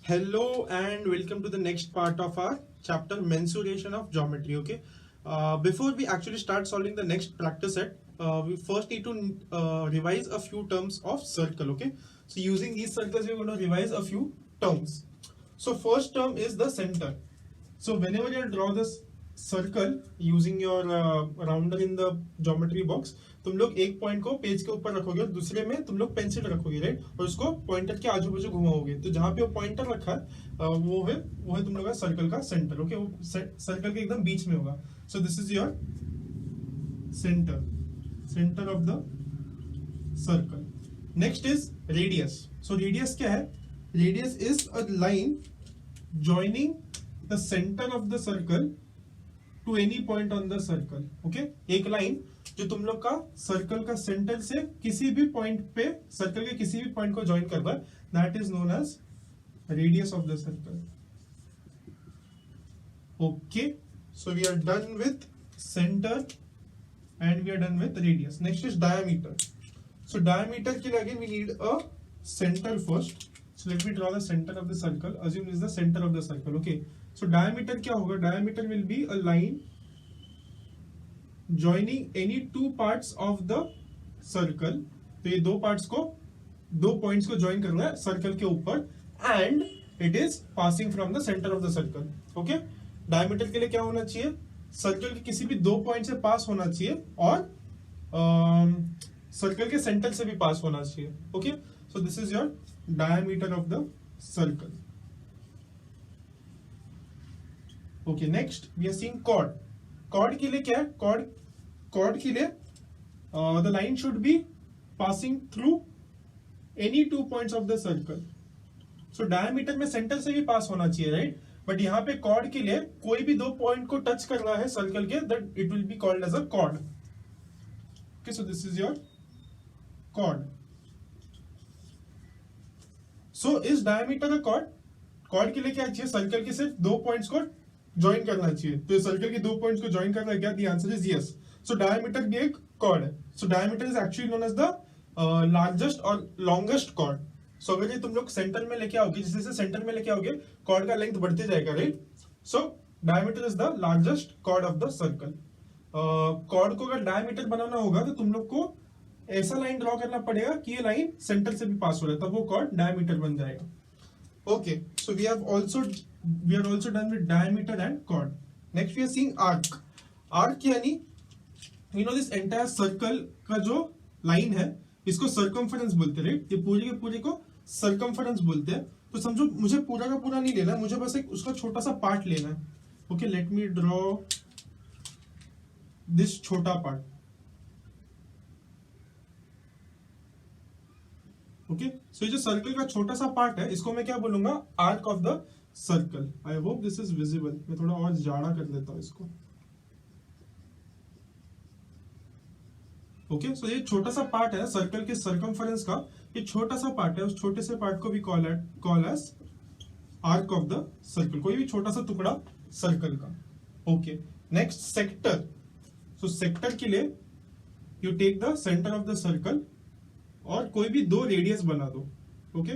Hello and welcome to the next part of our chapter mensuration of geometry. Okay, before we actually start solving the next practice set, we first need to revise a few terms of circle. Okay, so using these circles, we're going to revise a few terms. So first term is the center. So whenever you draw this circle using your rounder in the geometry box, तुम लोग एक point को page के ऊपर रखोगे और दूसरे में तुम लोग पेंसिल रखोगे, राइट, और उसको पॉइंटर के आजू बाजू घुमाओगे। तो जहां पे वो पॉइंटर रखा है वो है तुम लोग का सर्कल का सेंटर। ओके, वो सर्कल के एकदम बीच में होगा। सो this is your centre of the circle. Next is radius. So radius क्या है? Radius is a line joining the center of the circle to any point on the circle. Okay, एक line जो तुम लोग का सर्कल का centre से किसी भी पॉइंट पे, सर्कल के किसी भी पॉइंट को ज्वाइन कर रहा है, that is known as radius of the circle. Okay, so we are done with centre and we are done with radius. Next is diameter. So diameter के लिए again we need a center first. So let me draw the center of the circle. Assume this is the center of the circle. Okay. So diameter क्या होगा? Diameter will be a line joining any two parts of the circle. तो ये दो parts को, दो points को join करना है circle के ऊपर, and it is passing from the center of the circle. Okay. Diameter के लिए क्या होना चाहिए? सर्कल के किसी भी दो पॉइंट से पास होना चाहिए और सर्कल के सेंटर से भी पास होना चाहिए। Okay, so this is your diameter of the circle. Okay, next we are seeing chord. Chord के लिए क्या है? कॉर्ड के लिए the line should be passing through any two points of the circle. So diameter में centre से भी pass होना चाहिए, राइट? बट यहाँ पे कॉर्ड के लिए कोई भी दो पॉइंट को टच कर रहा है सर्कल के, that it will be called as a chord. Okay, so this is your chord. So is diameter a chord? Chord के लिए क्या चाहिए? सर्कल के सिर्फ दो पॉइंट्स को ज्वाइन करना चाहिए। तो सर्कल के दो पॉइंट्स को ज्वाइन करना है क्या? The answer is yes. So diameter भी एक कॉर्ड है। So diameter is actually known as the largest और लॉन्गेस्ट कॉर्ड। सो अगर ये तुम लोग सेंटर में लेके आओगे, जैसे सेंटर में लेके आओगे, कॉर्ड का लेंथ बढ़ते जाएगा, right? So diameter is the largest chord of the circle. Chord को अगर डायमीटर बनाना होगा तो तुम लोग को ऐसा लाइन ड्रॉ करना पड़ेगा कि ये लाइन सेंटर से भी पास हो रहा है, तब वो कॉर्ड डायमीटर बन जाएगा। Okay, so we are also done with diameter and chord. Next we are seeing arc. Arc यानी you know this entire circle का जो लाइन है, इसको सर्कमफरेंस बोलते हैं, राइट? ये पूरे के पूरे को सर्कमफरेंस बोलते हैं। तो समझो मुझे पूरा का पूरा नहीं लेना, मुझे बस एक उसका छोटा सा पार्ट लेना है। Okay, let me draw this छोटा पार्ट। ओके, सो ये जो सर्कल का छोटा सा पार्ट है, इसको मैं क्या बोलूंगा? Arc of the circle. I hope this is visible. मैं थोड़ा और जाड़ा कर लेता हूं इसको। ओके, सो ये छोटा सा पार्ट है सर्कल के सर्कमफरेंस का, ये छोटा सा पार्ट है, उस छोटे से पार्ट को भी call as arc of the circle. कोई भी छोटा सा टुकड़ा सर्कल का। Okay, next sector. So sector के लिए you take the centre of the circle और कोई भी दो रेडियस बना दो। ओके,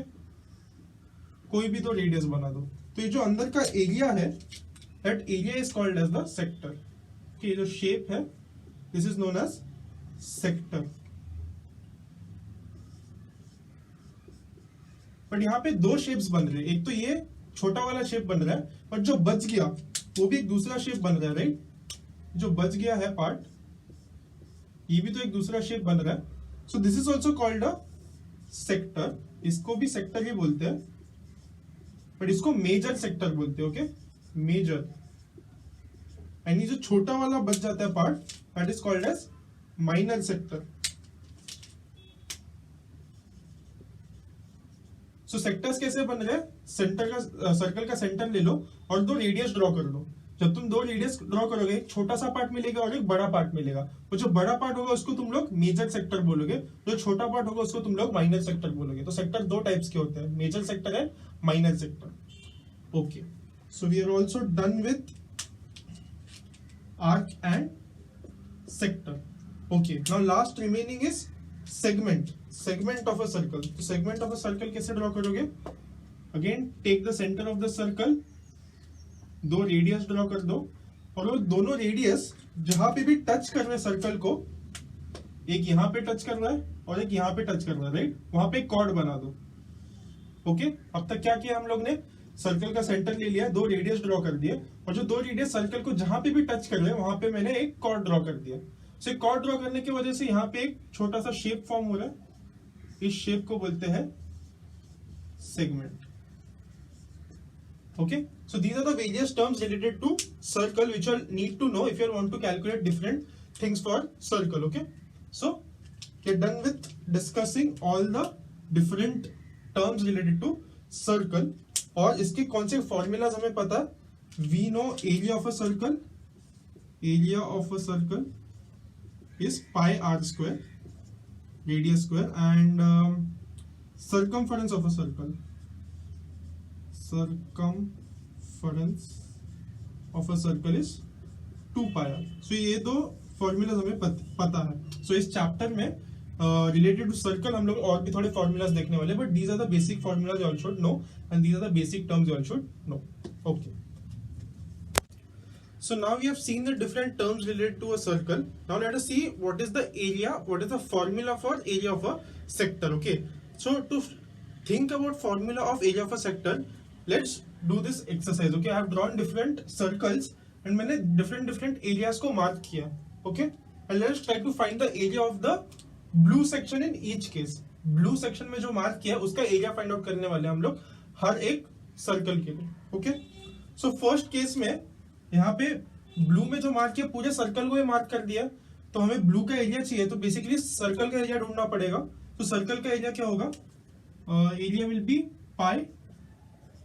कोई भी दो रेडियस बना दो। तो ये जो अंदर का एरिया है, that area is called as the sector. ये जो शेप है, this is known as sector. But यहां पे दो शेप्स बन रहे हैं। एक तो ये छोटा वाला शेप बन रहा है, और जो बच गया वो भी एक दूसरा शेप बन रहा है, राइट? जो बच गया है पार्ट, ये भी तो एक दूसरा शेप बन रहा है। सो this is also called a sector. इसको भी सेक्टर ही बोलते हैं, बट इसको मेजर सेक्टर बोलते हैं। Okay, major. एंड ये जो छोटा वाला बच जाता है part, that is called as minor sector. So sectors कैसे बन रहे हैं? सेंटर का, सर्कल का सेंटर ले लो और दो रेडियस ड्रॉ कर लो। जब तुम दो रेडियस ड्रॉ करोगे, एक छोटा सा पार्ट मिलेगा और एक बड़ा पार्ट मिलेगा। तो जो बड़ा पार्ट होगा उसको तुम लोग मेजर सेक्टर बोलोगे, जो छोटा पार्ट होगा उसको तुम लोग माइनर सेक्टर बोलोगे। तो सेक्टर दो टाइप्स के होते हैं, major sector and minor sector. Okay, so we are also done with arc and sector. Okay, now last remaining is segment. Segment of a circle. तो segment of a circle कैसे draw करोगे? Again take the centre of the circle, दो radius draw कर दो, और वो दोनों radius जहां पे भी टच कर रहे हैं सर्कल को, एक यहां पे टच कर रहा है और एक यहां पे टच कर रहा है, राइट, वहां पे एक कॉर्ड बना दो। ओके, अब तक क्या किया हम लोग ने, सर्कल का सेंटर ले लिया, दो रेडियस ड्रॉ कर दिए, और जो दो रेडियस सर्कल को जहां पे भी टच कर रहे हैं वहां पे मैंने एक कॉर्ड ड्रॉ कर दिया। सो एक कॉर्ड ड्रॉ करने की वजह से यहाँ पे एक छोटा सा शेप फॉर्म हो रहा है, इस शेप को बोलते हैं segment. Okay, so these are the various terms related to circle which you'll need to know if you want to calculate different things for circle. Okay, so we're done with discussing all the different terms related to circle. और इसके कौन से formulas हमें पता है, we know area of a circle, area of a circle is pi r square, radius square, and circumference of a circle, circumference of a circle is 2 pi r. So ये दो formulas हमें पता है। So इस chapter में related to circle हम लोग और भी थोड़े फॉर्मूलाज देखने वाले, but these are the basic formulas you all should know and these are the basic terms you all should know. Okay, so now we have seen the different terms related to a circle. Now let us see what is the area, what is the formula for area of a sector. Okay, so to think about formula of area of a sector, let's do this exercise. Okay, I have drawn different circles and मैंने different areas को mark किया. Okay, and let's try to find the area of the blue section in each case. Blue section में जो mark किया उसका area find out करने वाले हम लोग हर एक circle के लिए. Okay, so first case में यहाँ पे ब्लू में जो मार्क किया पूरे सर्कल को मार्क कर दिया, तो हमें ब्लू का एरिया चाहिए, तो बेसिकली सर्कल का एरिया ढूंढना पड़ेगा। तो सर्कल का एरिया क्या होगा, area will be pi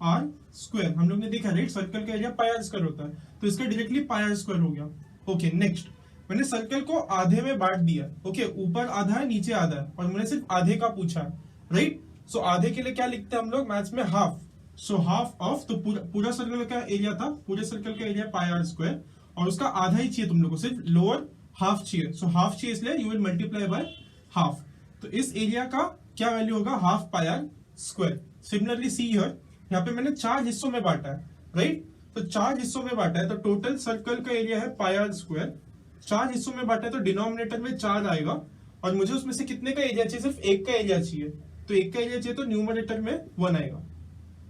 r square. हम लोग ने देखा राइट, सर्कल का एरिया पाई आर स्क्वायर होता है, तो इसका डायरेक्टली पाई आर स्क्वायर हो गया। ओके, नेक्स्ट मैंने सर्कल को आधे में बांट दिया। ओके, ऊपर आधा है नीचे आधा है, और मैंने सिर्फ आधे का पूछा है, राइट। सो आधे के लिए क्या लिखते हैं हम लोग मैथ्स में, हाफ। सो हाफ ऑफ, तो पूरा सर्कल का एरिया था, पूरे सर्कल का एरिया पाई आर स्क्वायर, और उसका आधा ही चाहिए तुम लोग को, सिर्फ लोअर हाफ चाहिए। सो हाफ चाहिए, इसलिए you will multiply by half. तो इस एरिया का क्या वैल्यू होगा, half pi r square. Similarly see here, यहाँ पे मैंने 4 हिस्सों में बांटा है, राइट। तो 4 हिस्सों में बांटा है, तो टोटल सर्कल का एरिया है पाई आर स्क्वायर। 4 हिस्सों में बांटा है, तो डिनोमिनेटर में 4 आएगा, और मुझे उसमें से कितने का एरिया चाहिए, सिर्फ एक का एरिया चाहिए। तो एक का एरिया चाहिए, तो न्यूमरेटर में 1 आएगा।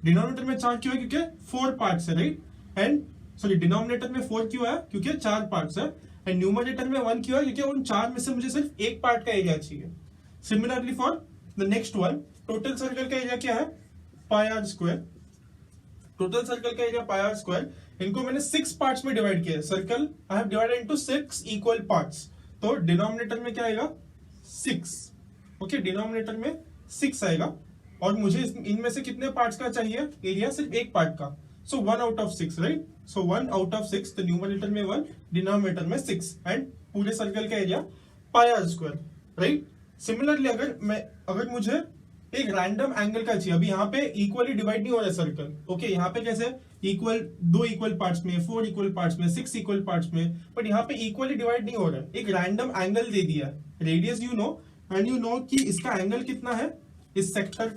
डिनोमिनेटर में 4 क्यों है, क्योंकि 4 पार्ट्स है, राइट। एंड सॉरी, डिनोमिनेटर में 4 क्यों है, क्योंकि 4 पार्ट्स है। एंड न्यूमरेटर में 1 क्यों है, क्योंकि उन 4 में से मुझे सिर्फ एक पार्ट का एरिया चाहिए। Similarly for the next one, total circle का एरिया क्या है, पाई आर स्क्वायर। टोटल सर्कल का एरिया पाई आर स्क्वायर, इनको मैंने 6 पार्ट्स में डिवाइड किया है। Circle I have divided into 6 equal parts, तो डिनोमिनेटर में क्या आएगा, 6। ओके, डिनोमिनेटर में 6 आएगा, और मुझे इनमें से कितने पार्ट्स का चाहिए एरिया, सिर्फ एक पार्ट का। सो 1 out of 6, right. So 1 out of 6, तो न्यूमरेटर में 1, डिनोमिनेटर में 6, एंड पूरे सर्कल का area pi r square, right. Similarly अगर मुझे एक रैंडम एंगल का चाहिए, अभी यहाँ पे इक्वली डिवाइड नहीं हो रहा है सर्कल। ओके, यहाँ पे कैसे इक्वल, 2 इक्वल पार्ट्स में, 4 इक्वल पार्ट्स में, 6 इक्वल पार्ट्स में, बट यहाँ पे इक्वली डिवाइड नहीं हो रहा है। एक रैंडम एंगल दे दिया है, radius you know, and you know कि इसका एंगल कितना है, इस सेक्टर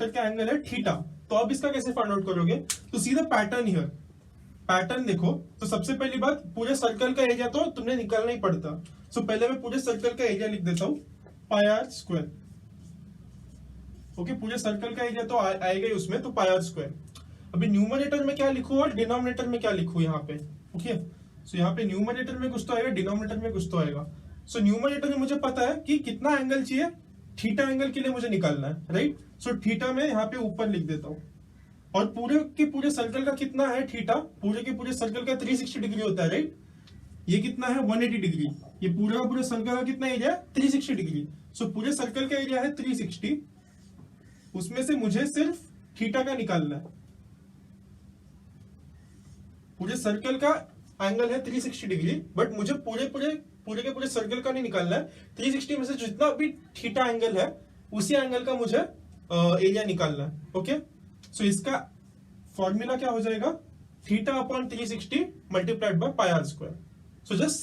का एंगल है थीटा। तो अब इसका कैसे फाइंड आउट करोगे, तो सी द पैटर्न हियर। पैटर्न देखो, तो सबसे पहली बात, पूरे सर्कल का एरिया तो तुमने निकालना ही पड़ता। सो पहले मैं पूरे सर्कल का एरिया लिख देता हूं, पाई आर स्क्वायर। ओके, पूरे सर्कल का एरिया तो आएगा ही उसमें, तो पाई आर स्क्वायर। अभी न्यूमरेटर में क्या लिखूं और डिनोमिनेटर में क्या लिखूं यहाँ पे। ओके, सो यहाँ पे न्यूमरेटर में कुछ तो आएगा, डिनोमिनेटर में कुछ तो आएगा। सो न्यूमरेटर में मुझे पता है कि कितना एंगल चाहिए, थीटा एंगल के लिए मुझे निकालना है, राइट। सो थीटा में यहाँ पे ऊपर लिख देता हूं, और पूरे के पूरे सर्कल का कितना है थीटा, पूरे के पूरे सर्कल का 360 डिग्री होता है, राइट। ये कितना है 180 डिग्री, ये पूरा का पूरा सर्कल का कितना एरिया है 360 डिग्री। सो पूरे सर्कल का एरिया है 360, उसमें से मुझे सिर्फ थीटा का निकालना है। पूरे सर्कल का एंगल है 360 डिग्री, बट मुझे पूरे के पूरे सर्कल का नहीं निकालना है। 360 में से जितना भी थीटा एंगल है उसी एंगल का मुझे एरिया निकालना है। ओके, सो इसका फॉर्मूला क्या हो जाएगा, theta upon 360 multiplied by pi r square. So just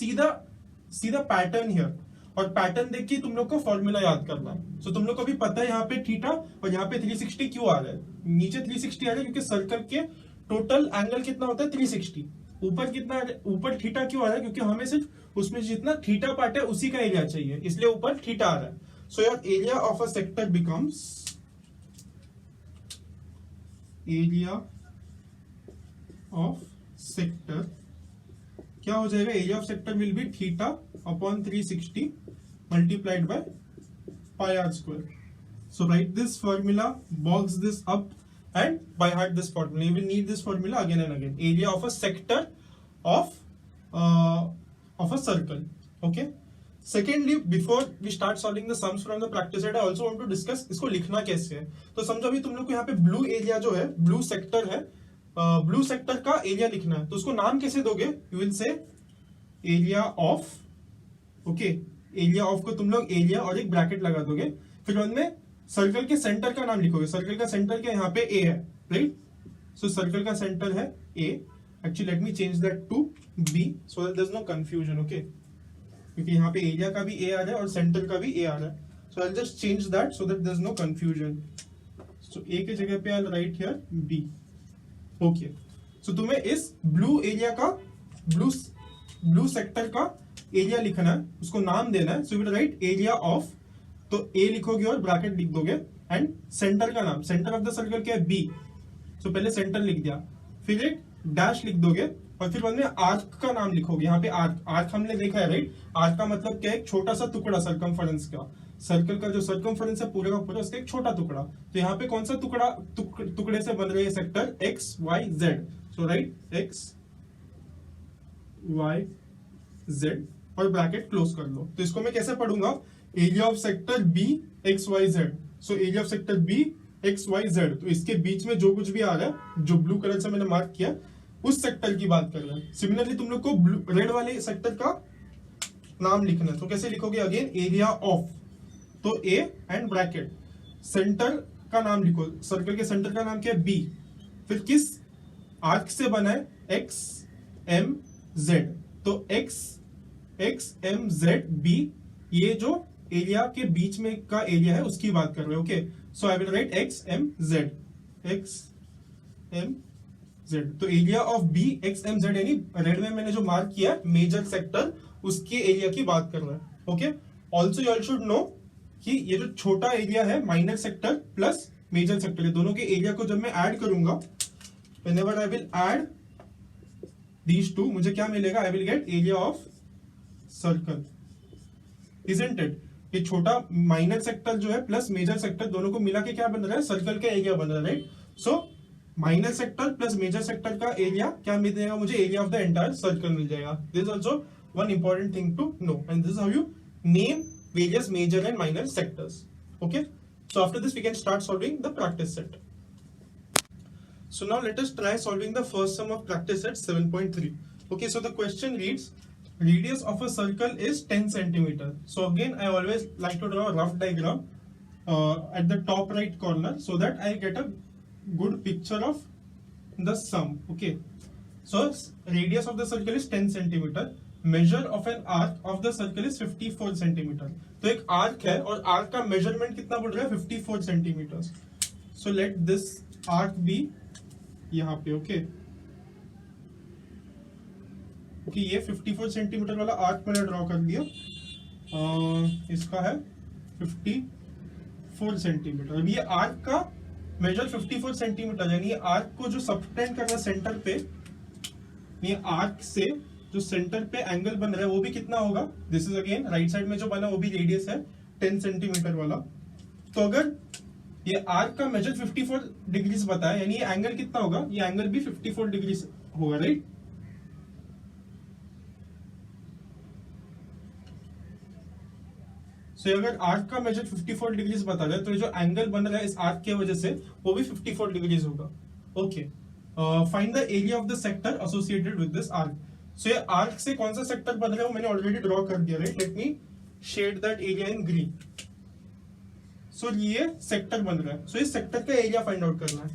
see the pattern here. और पैटर्न देख के तुम लोग को फॉर्मूला याद करना है। सो तुम लोग को भी पता है यहाँ पे थीटा और यहाँ पे 360 क्यों आ रहा है, नीचे 360 आ रहा है क्योंकि सर्कल के टोटल एंगल कितना होता है 360। ऊपर कितना, ऊपर थीटा क्यों आ रहा है, क्योंकि हमें सिर्फ उसमें जितना थीटा पार्ट है उसी का एरिया चाहिए, इसलिए ऊपर थीटा आ रहा है। So your area of a sector becomes area of sector, क्या हो जाएगा, area of sector will be theta upon 360 multiplied by pi r square. So write this formula, box this up and by heart this formula. You will need this formula again and again. Area of a sector of a circle. Okay. Secondly, before we start solving the sums from the practice set, I also want to discuss इसको लिखना कैसे है। तो समझो अभी तुम लोग को यहाँ पे ब्लू एरिया जो है, ब्लू सेक्टर है, ब्लू सेक्टर का एरिया लिखना है, तो उसको नाम कैसे दोगे, you will say area of, okay, area of को तुम लोग एरिया और एक ब्रैकेट लगा दोगे, फिर उनमें सर्कल के सेंटर का नाम लिखोगे। सर्कल का सेंटर क्या, यहाँ पे ए है, राइट। सो सर्कल का सेंटर है A, actually let me change that to B so that there is no confusion, okay, क्योंकि यहाँ पे एरिया का भी ए आ रहा है और सेंटर का भी ए आ रहा है। So I will just change that so that there is no confusion. So A के जगह पे I will write here B, okay. So तुम्हें इस ब्लू एरिया का, ब्लू सेक्टर का एरिया लिखना है, उसको नाम देना है। So you will write area of, तो ए लिखोगे और ब्रैकेट लिख दोगे एंड सेंटर का नाम, सेंटर ऑफ द सर्कल क्या है बी, सो पहले सेंटर लिख दिया, फिर एक डैश लिख दोगे और फिर बाद में आर्क का नाम लिखोगे। यहाँ पे आर्क, आर्क हमने देखा है, राइट। आर्क का मतलब क्या है, एक छोटा सा टुकड़ा सर्कमफरेंस का, सर्कल का जो सर्कमफरेंस है पूरे का पूरा, उसका एक छोटा टुकड़ा। तो यहाँ पे कौन सा टुकड़ा, टुकड़े से बन रही है sector x y z, so write x y z और ब्रैकेट क्लोज कर लो। तो इसको मैं कैसे पढ़ूंगा, area of sector b x y z. So area of sector b x y z, तो इसके बीच में जो कुछ भी आ रहा है, जो ब्लू कलर से मैंने मार्क किया, उस सेक्टर की बात कर रहे हैं। सिमिलरली तुम लोग को रेड वाले सेक्टर का नाम लिखना है, तो कैसे लिखोगे, अगेन एरिया ऑफ, तो ए एंड ब्रैकेट, सेंटर का नाम लिखो, सर्कल के सेंटर का नाम क्या है बी, फिर किस आर्क से बना है एक्स एम जेड, तो एक्स एम जेड बी, ये जो एरिया के बीच में का एरिया है उसकी बात कर रहे हैं, okay. So I will write X M Z, X M Z, तो area of B X M Z, यानी रेड में मैंने जो मार्क किया मेजर सेक्टर, उसके एरिया की बात कर रहे हैं, okay. Also you all should know कि ये जो छोटा एरिया है minor sector plus major sector, ये दोनों के एरिया को जब मैं ऐड करूंगा, whenever I will add these two, मुझे क्या मिलेगा, I will get area of circle, isn't it. ये छोटा माइनर सेक्टर जो है प्लस मेजर सेक्टर, दोनों को मिला के क्या बन रहा है, सर्कल का एरिया बन रहा है, right. So minor sector plus major sector का एरिया क्या मिल जाएगा मुझे, area of the entire circle मिल जाएगा। This is also one important thing to know, and this is how you name various major and minor sectors, okay. So after this we can start solving the practice set. So now let us try solving the first sum of practice set 7.3. Okay, so the question reads, radius of a circle is 10 centimeter. So again, I always like to draw a rough diagram at the top right corner so that I get a good picture of the sum. Okay, so radius of the circle is 10 centimeter. Measure of an arc of the circle is 54 centimeter. तो एक arc है और arc का measurement कितना बोल रहा है, 54 centimeters. So let this arc be यहाँ पे, ओके ओके, ये 54 सेंटीमीटर वाला आर्क मैंने ड्रॉ कर दिया, इसका है 54 सेंटीमीटर। अब ये आर्क का मेजर 54 सेंटीमीटर, यानी ये आर्क को जो सबटेंड कर रहा है सेंटर पे, ये आर्क से जो सेंटर पे एंगल बन रहा है वो भी कितना होगा, this is again right side में जो बना वो भी रेडियस है 10 सेंटीमीटर वाला। तो अगर ये आर्क का मेजर 54 डिग्रीज बताया, यानी ये एंगल कितना होगा, ये एंगल भी 54 डिग्रीज होगा, राइट। सो अगर आर्क का मेजर 54 डिग्रीज बता रहा है, तो ये जो एंगल बन रहा है इस आर्क की वजह से वो भी 54 डिग्रीज होगा, okay. Find the area of the sector associated with this arc. So ये आर्क से कौन सा सेक्टर बन रहा है वो मैंने ऑलरेडी ड्रॉ कर दिया, right. Let me shade that area in green. So ये सेक्टर बन रहा है, सो इस सेक्टर का एरिया फाइंड आउट करना है,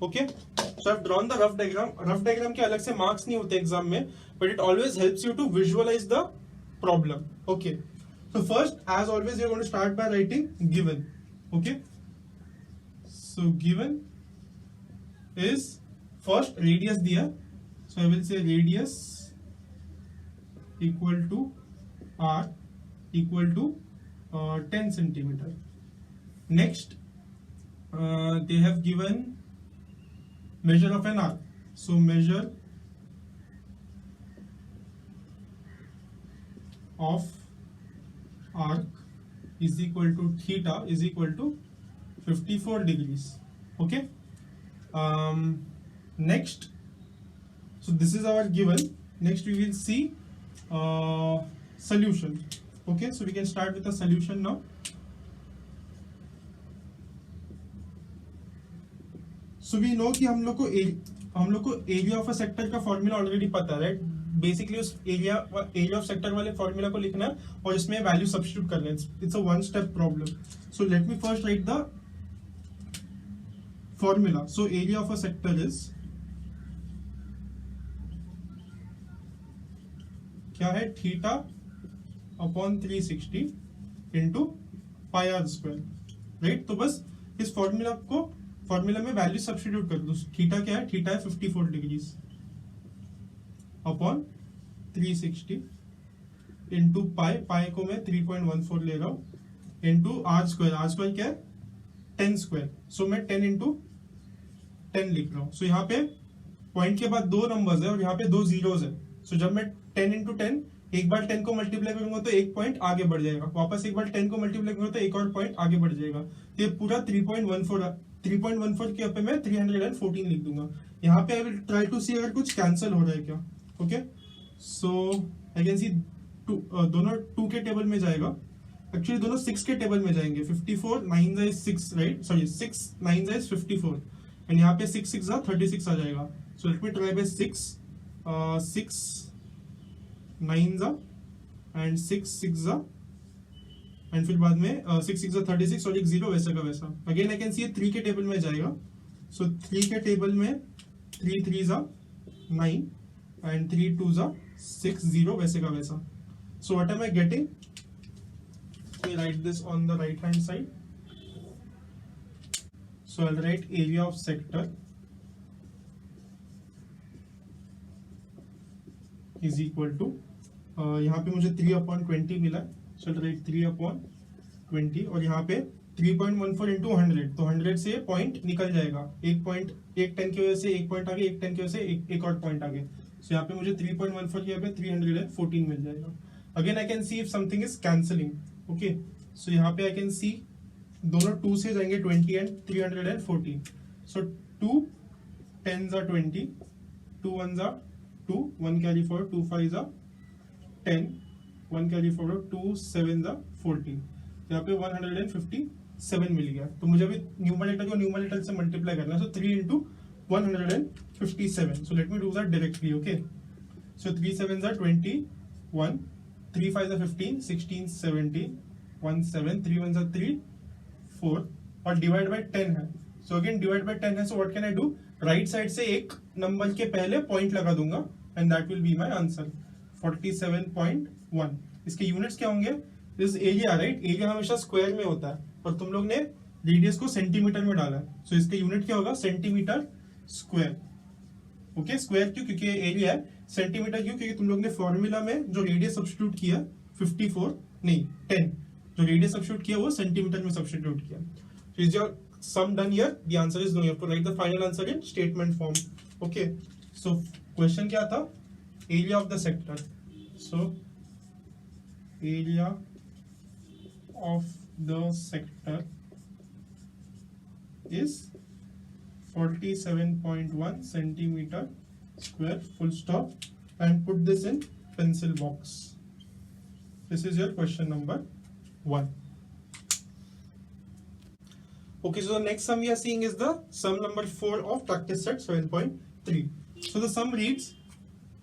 okay. So I have drawn the rough diagram. Rough diagram के अलग से मार्क्स नहीं होते एग्जाम में, but it always helps you to visualize the problem, okay. So first, as always, you're going to start by writing given. Okay. So given is first radius दिया, so I will say radius equal to r equal to 10 centimeter. Next, they have given measure of an arc. So measure of arc is equal to theta is equal to 54 degrees. Okay. Next, so this is our given. Next we will see solution. Okay, so we can start with the solution now. So we know कि हम लोग को area of a sector का formula already पता है, right? Basically उस area of sector वाले formula को लिखना है और इसमें वैल्यू सब्स्टिट्यूट करना है. It's a one step problem. So let me first write the formula. So area of a sector is क्या है? Theta upon 360 into pi r square, right? तो बस इस फॉर्मूला में वैल्यू सब्स्टिट्यूट कर दो. थीटा क्या है? थीटा है 54 डिग्रीज अपॉन 360 इंटू पाई को मैं 3.14 ले रहा हूं इंटू आर स्क्वायर क्या है? 10 स्क्वायर. सो मैं 10 इंटू 10 लिख रहा हूं. सो यहाँ पे पॉइंट के बाद दो नंबर्स है और यहाँ पे दो जीरोस है. सो जब मैं 10 इंटू 10 एक बार 10 को मल्टीप्लाई करूंगा तो एक पॉइंट आगे बढ़ जाएगा, वापस एक बार 10 को मल्टीप्लाई करूंगा तो एक और पॉइंट आगे बढ़ जाएगा. तो ये पूरा 3.14 के पे मैं 314 लिख दूंगा. यहाँ पे आई विल ट्राई टू सी अगर कुछ कैंसिल हो रहा है क्या. Okay, so I can see दोनों 2 के टेबल में जाएगा. एक्चुअली दोनों 6 के टेबल में जाएंगे. 54 9 is 6, right? Sorry 6 9 is 54 and यहाँ पे 6 6 36 आ जाएगा. So let me try by 6 9 and 6 6 and फिर बाद में 6 6 36 और एक 0 वैसा का वैसा. अगेन आई कैन सी 3 के टेबल में जाएगा. सो 3 के टेबल में 3 3 9 एंड 3 2 6 0 वैसे का वैसा. So what am I getting? We write this on the right hand side. So I'll write area of sector is equal to यहाँ पे मुझे 3/20 मिला. So I'll write 3/20 और यहाँ पे 3.14 into 100. तो 100 से पॉइंट निकल जाएगा. एक पॉइंट एक 10 की वजह से एक पॉइंट आगे, एक 10 की वजह से एक और पॉइंट आगे. So यहाँ पे मुझे 3.14 की जगह 314 मिल जाएगा. Again I can see if something is cancelling. Okay, so यहाँ पे आई कैन सी दोनों 2 से जाएंगे 20 and 314. So 2 10s are 20, 2 1s are 2, 1 carry forward, 2 5s are 10, 1 carry forward, 2 7s are 14. यहाँ पे 157 मिल गया. तो मुझे अभी न्यूमरेटर को न्यूमरेटर से मल्टीप्लाई करना है. सो 3 into 157. So let me do that directly. Okay, so 3 7s are 21, 3 5s are 15, 16 17 1 7, 3 1s are 3 4 और डिवाइड बाय 10 है. सो अगेन डिवाइड बाय 10 है. So what can I do? Right side से एक number के पहले पॉइंट लगा दूंगा and that will be my answer 47.1. इसके यूनिट्स क्या होंगे? This area, right? एरिया हमेशा स्क्वायर में होता है और तुम लोग ने रेडियस को सेंटीमीटर में डाला है. सो इसका यूनिट क्या होगा? Centimetre square. ओके, स्क्वायर क्यों? क्योंकि एरिया है. सेंटीमीटर क्यों? क्योंकि तुम लोग ने फॉर्मूला में जो रेडियस सब्स्टिट्यूट किया 54 नहीं 10, जो रेडियस सब्स्टिट्यूट किया वो सेंटीमीटर में सब्स्टिट्यूट किया. So is your sum done here? The answer is no. You have to write the final answer in statement form. Okay, so question क्या था? Area of the sector. So area of the sector is 47.1 centimeter square, full stop, and put this in pencil box. This is your question number 1. Okay, so the next sum we are seeing is the sum number 4 of practice set 7.3. So the sum reads,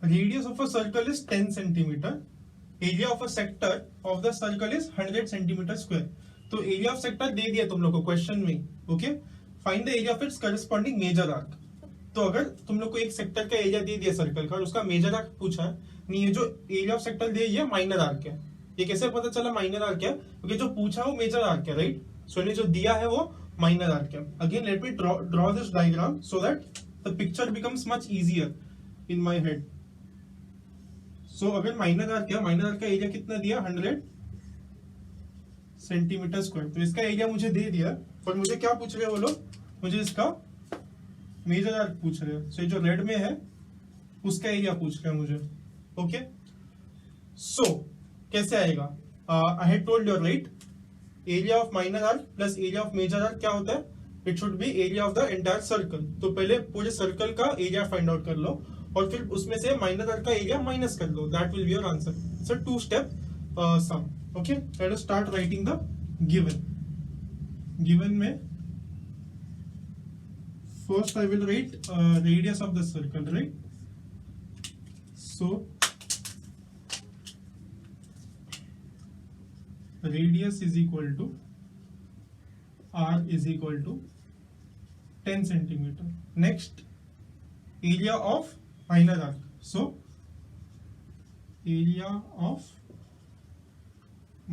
radius of a circle is 10 centimeter, area of a sector of the circle is 100 centimeter square. तो area of sector दे दिया तुम लोग को question में. Okay, find the area of its corresponding major arc. तो अगर तुम लोग को एक सेक्टर का एरिया दे दिया सर्कल का और उसका मेजर आर्क पूछा है, नहीं, ये जो एरिया ऑफ सेक्टर दे ये माइनर आर्क है. ये कैसे पता चला माइनर आर्क है? क्योंकि जो पूछा वो मेजर आर्क है, राइट? सो इन्हें जो दिया है वो माइनर आर्क है. Again let me draw this diagram so that the picture becomes much easier in my head. So अगर माइनर आर्क है, माइनर आर्क का एरिया कितना दिया? 100 सेंटीमीटर स्क्वायर. तो इसका एरिया मुझे दे दिया, पर मुझे क्या पूछ रहे हैं वो लोग? मुझे इसका मेजर आर्क पूछ रहे हैं. सो ये जो रेड में है उसका एरिया पूछ रहे हैं मुझे. ओके, सो कैसे आएगा? I had told you right, area of minor arc plus area of major arc क्या होता है? It should be area of the entire circle. तो पहले पूरे सर्कल का एरिया फाइंड आउट कर लो और फिर उसमें से माइनर आर्क का एरिया माइनस कर लो. That will be your answer. It's a 2 step sum. Okay, let us start writing the given. Given में first I will write radius of the circle, right? So radius is equal to r is equal to 10 centimeter. Next, area of minor arc. So area of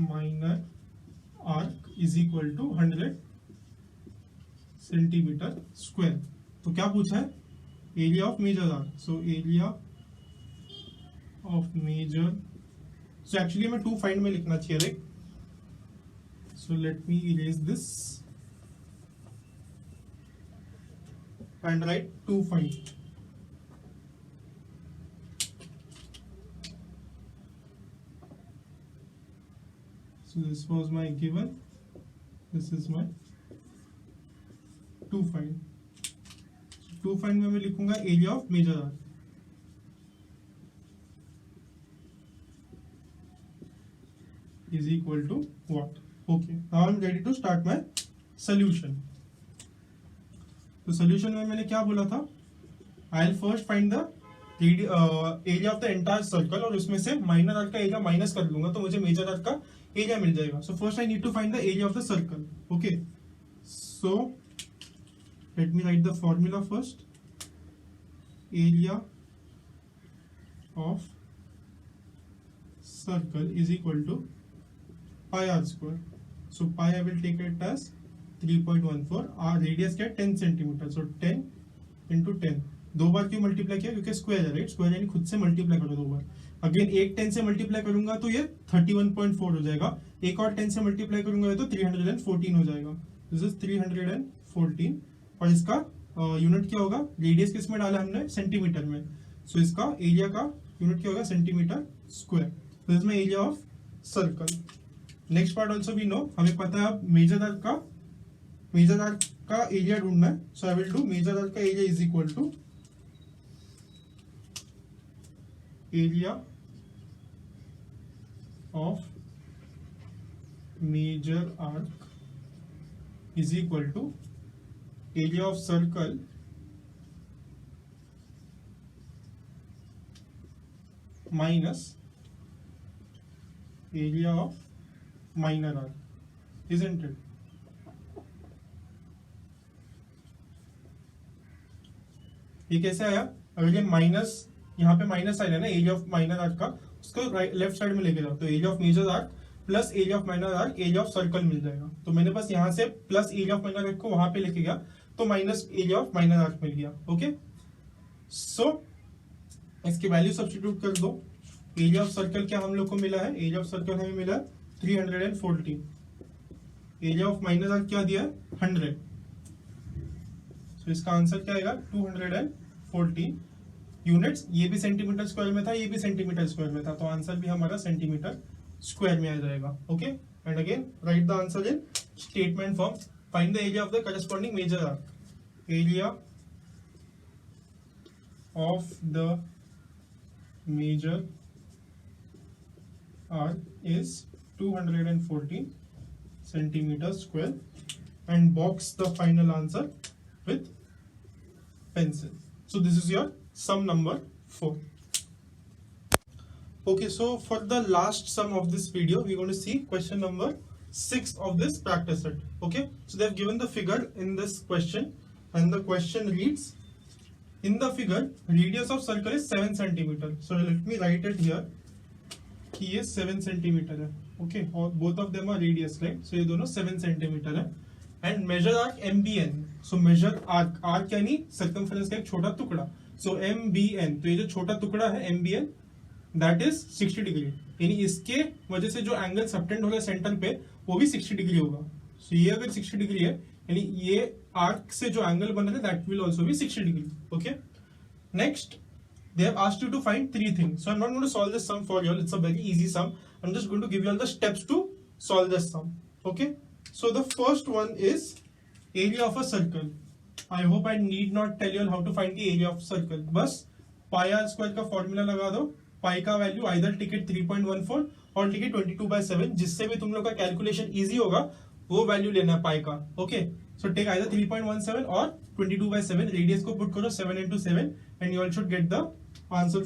minor arc is equal to 100 centimetre square. तो क्या पूछा है? Area of major arc. So area of major, so actually मैं 2 find में लिखना चाहिए, राइट? So let me erase this and write 2 find. So this was my given, this is my 2 find. 2 find में मैं लिखूंगा area of major arc is equal to what? Okay, now I am ready to start my solution. तो solution में मैंने क्या बोला था? I will first find the area of the entire circle और उसमें से माइनर आर्क का एरिया माइनस कर लूंगा तो मुझे मेजर आर्क का एरिया मिल जाएगा. So first I need to find the area of the circle. Okay, so let me write the formula first. Area of circle is equal to pi r square. So pi I will take it as 3.14. Our radius क्या है? 10 centimetre. So 10 into 10. 2 बार क्यों multiply किया? क्योंकि square है, right? Square यानी खुद से multiply करो 2 बार. अगेन एक 10 से मल्टीप्लाई करूंगा तो ये 31.4 हो जाएगा. एक और 10 से मल्टीप्लाई करूंगा तो 314 हो जाएगा. This is 314. और इसका यूनिट क्या होगा? रेडियस किस में डाला हमने? सेंटीमीटर में. सो इसका एरिया का यूनिट क्या होगा? Centimetre square. This is my area of circle. Next part also we know, हमें पता है अब मेजर आर्क का एरिया ढूंढना है. So I will do major arc का area is equal to area of major arc is equal to area of circle minus area of minor arc, isn't it? ये कैसे आया? अगर ये माइनस, यहाँ पे माइनस आया ना एरिया ऑफ माइनर आर्क का, उसको लेफ्ट साइड में लेके जाओ तो area of major arc plus area of minor arc area of circle मिल जाएगा. तो मैंने बस यहाँ से plus area of minor arc को वहां पे लेके गया तो minus area of minor arc मिल गया. ओके, सो इसकी वैल्यू सब्स्टिट्यूट कर दो. एरिया ऑफ सर्कल क्या हम लोग को मिला है? एरिया ऑफ सर्कल हमें मिला 314. एरिया ऑफ माइनर आर्क क्या दिया है? 100. सो इसका आंसर क्या आएगा? 214 यूनिट्स. ये भी सेंटीमीटर स्क्वायर में था, ये भी सेंटीमीटर स्क्वायर में था, तो आंसर भी हमारा सेंटीमीटर स्क्वायर में आ जाएगा. Okay, and again right the answer in statement form. Find the area of the corresponding major arc. Area of the major arc is 214 centimeters square and box the final answer with pencil. So this is your sum number 4. Okay, so for the last sum of this video, we're going to see question number 6 of this practice set. Okay, so they have given the figure in this question and the question reads, in the figure radius of circle is 7 centimeter. So let me write it here. कि ये 7 centimetre है, okay, और both of them are radius, right, so ये दोनों 7 centimetre है। And major arc MBN, so major arc, arc यानी circumference का एक छोटा टुकड़ा, सो MBN, तो ये जो छोटा टुकड़ा है MBN दैट इज 60 डिग्री, यानी इसके वजह से जो एंगल सबटेंड हो रहा है सेंटर पे वो भी 60 डिग्री होगा। सो ये अगर 60 डिग्री है यानी ये आर्क से जो एंगल बन रहा है that will also be 60 degree, okay. Next they have asked you to find three things, so I'm not going to solve this sum for you all, it's a very easy sum, I'm just going to give you all the steps to solve this sum, okay। So the first one is area of a circle, I hope I need not tell you all how to find the area of circle, बस pi r square का formula लगा दो, पाई का value either ticket 3.14 और ticket 22/7, जिससे भी तुम लोग का कैलकुलेशन इजी होगा वो वैल्यू लेना है पाई का, ओके। सो टेक आइदर 3.17 और 22/7, रेडियस को पुट करो 7 into 7 and you all should get the answer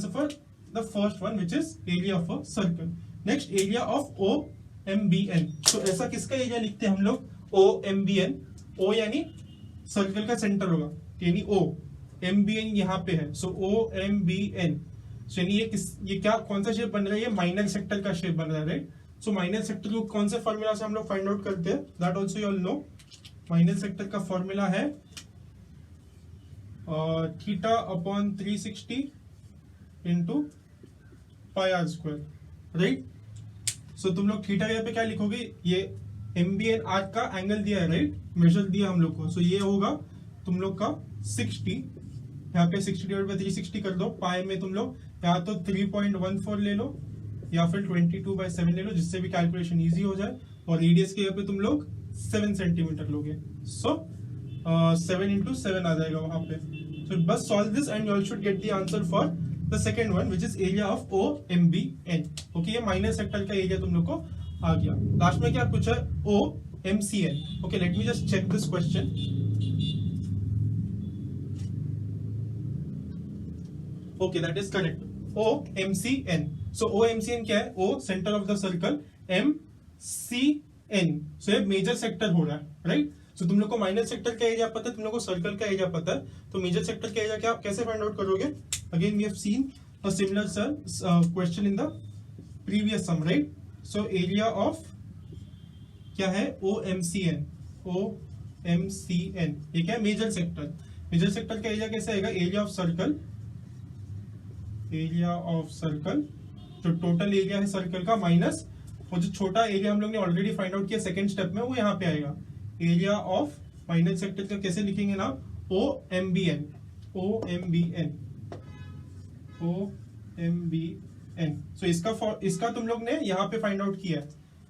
for the first one, which is area of a circle. Next, area of OMBN. So ऐसा किसका एरिया लिखते हैं हम लोग, OMBN, O यानी सर्कल का सेंटर होगा, यानी O, MBN यहाँ पे है, सो OMBN, सो यानी ये क्या कौन सा शेप बन रहा है, ये माइनर सेक्टर का शेप बन रहा है, राइट। सो माइनर सेक्टर को कौन से फॉर्मूला से हम लोग फाइंड आउट करते हैं, that also you all know. Minor sector का फॉर्मूला है theta upon 360 into pi r square, right. So तुम लोग थीटा यहाँ पे क्या लिखोगे, ये MBN आर्क का एंगल दिया है, राइट, मेजर दिया हम लोग को, सो ये होगा तुम लोग का 60, यहाँ पे 60/360 कर दो, पाई में तुम लोग या तो 3.14 ले लो या फिर 22/7 ले लो, जिससे भी कैलकुलेशन इजी हो जाए, और रेडियस के यहाँ पे तुम लोग 7 सेंटीमीटर लोगे, सो 7 into 7 आ जाएगा वहां पे। सो बस solve this and you all should get the answer for the second one, which is area of OMBN, okay. ये माइनर सेक्टर का एरिया तुम लोग को आ गया। लास्ट में क्या पूछा है, OMCN, okay. Let me just check this question, okay, that is correct, OMCN। So OMCN क्या है, O centre of the circle, MCN, so ये मेजर सेक्टर हो रहा है, राइट। सो तुम लोग को माइनर सेक्टर का एरिया पता है, तुम लोग को सर्कल का एरिया पता है, तो मेजर सेक्टर का एरिया क्या कैसे फाइंड आउट करोगे, again we have seen a similar question in the previous sum, right. So area of क्या है, OMCN, OMCN, ये क्या है, मेजर सेक्टर। मेजर सेक्टर का एरिया कैसे आएगा, area of circle, area of circle, जो टोटल एरिया है सर्कल का माइनस, और जो छोटा एरिया हम लोग ने ऑलरेडी फाइंड आउट किया सेकंड स्टेप में, वो यहाँ पे आएगा। एरिया ऑफ माइनर सेक्टर का कैसे लिखेंगे ना, OMBN, OMBN, OMBN। सो इसका तुम लोग ने यहाँ पे फाइंड आउट किया,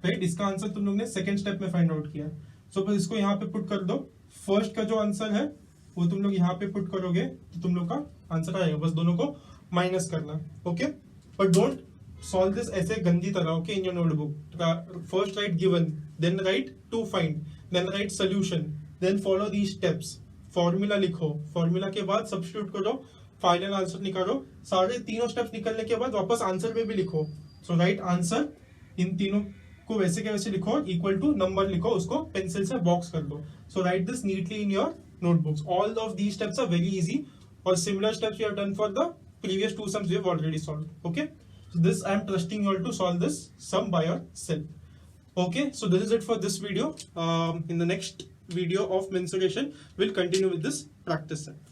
राइट, इसका आंसर तुम लोग ने सेकंड स्टेप में फाइंड आउट किया। सो बस इसको यहाँ पे पुट कर दो, फर्स्ट का जो आंसर है वो तुम लोग यहाँ पे पुट करोगे तो तुम लोग का आंसर आएगा, बस दोनों को माइनस करना, okay. But don't solve this ऐसे गंदी तरह, okay, in your notebook. First write given, then write to find, then write solution, then follow these steps. Formula लिखो, फॉर्मूला के बाद सब्स्टिट्यूट करो, फाइनल आंसर निकालो, सारे तीनों स्टेप्स निकलने के बाद वापस आंसर में भी लिखो। सो राइट आंसर, इन तीनों को वैसे के वैसे लिखो, इक्वल टू नंबर लिखो, उसको पेंसिल से बॉक्स कर दो। So write this neatly in your notebooks. All of these steps are very easy, or similar steps you have done for the previous two sums we have already solved, okay. So this I am trusting you all to solve this sum by yourself, okay. So this is it for this video. In the next video of mensuration we'll continue with this practice set.